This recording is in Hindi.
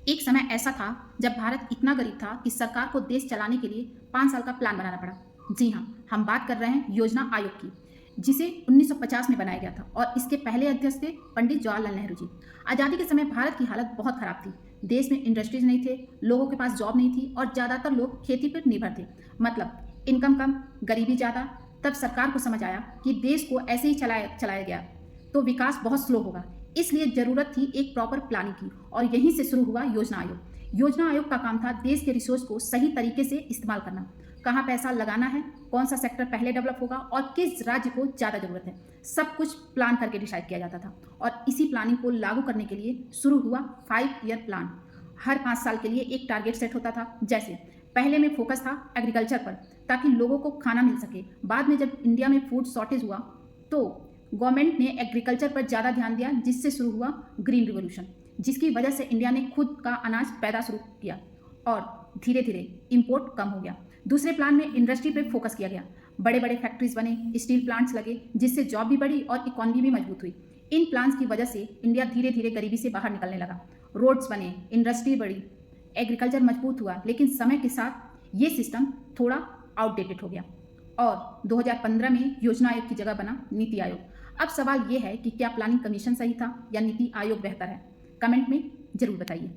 एक समय ऐसा था जब भारत इतना गरीब था कि सरकार को देश चलाने के लिए 5 साल का प्लान बनाना पड़ा। जी हाँ, हम बात कर रहे हैं योजना आयोग की, जिसे 1950 में बनाया गया था और इसके पहले अध्यक्ष थे पंडित जवाहरलाल नेहरू जी। आज़ादी के समय भारत की हालत बहुत खराब थी। देश में इंडस्ट्रीज नहीं थे, लोगों के पास जॉब नहीं थी और ज़्यादातर लोग खेती पर निर्भर थे। मतलब इनकम कम, गरीबी ज़्यादा। तब सरकार को समझ आया कि देश को ऐसे ही चलाया चलाया गया तो विकास बहुत स्लो होगा। इसलिए जरूरत थी एक प्रॉपर प्लानिंग की और यहीं से शुरू हुआ योजना आयोग। योजना आयोग का काम था देश के रिसोर्स को सही तरीके से इस्तेमाल करना, कहाँ पैसा लगाना है, कौन सा सेक्टर पहले डेवलप होगा और किस राज्य को ज़्यादा जरूरत है, सब कुछ प्लान करके डिसाइड किया जाता था। और इसी प्लानिंग को लागू करने के लिए शुरू हुआ 5 ईयर प्लान। हर 5 साल के लिए एक टारगेट सेट होता था। जैसे पहले में फोकस था एग्रीकल्चर पर, ताकि लोगों को खाना मिल सके। बाद में जब इंडिया में फूड शॉर्टेज हुआ तो गवर्नमेंट ने एग्रीकल्चर पर ज़्यादा ध्यान दिया, जिससे शुरू हुआ ग्रीन रिवॉल्यूशन, जिसकी वजह से इंडिया ने खुद का अनाज पैदा शुरू किया और धीरे धीरे इंपोर्ट कम हो गया। दूसरे प्लान में इंडस्ट्री पे फोकस किया गया। बड़े बड़े फैक्ट्रीज बने, स्टील प्लांट्स लगे, जिससे जॉब भी बढ़ी और इकोनॉमी भी मजबूत हुई। इन प्लान्स की वजह से इंडिया धीरे धीरे गरीबी से बाहर निकलने लगा। रोड्स बने, इंडस्ट्री बढ़ी, एग्रीकल्चर मजबूत हुआ। लेकिन समय के साथ ये सिस्टम थोड़ा आउटडेटेड हो गया और 2015 में योजना आयोग की जगह बना नीति आयोग। अब सवाल ये है कि क्या प्लानिंग कमीशन सही था या नीति आयोग बेहतर है? कमेंट में जरूर बताइए।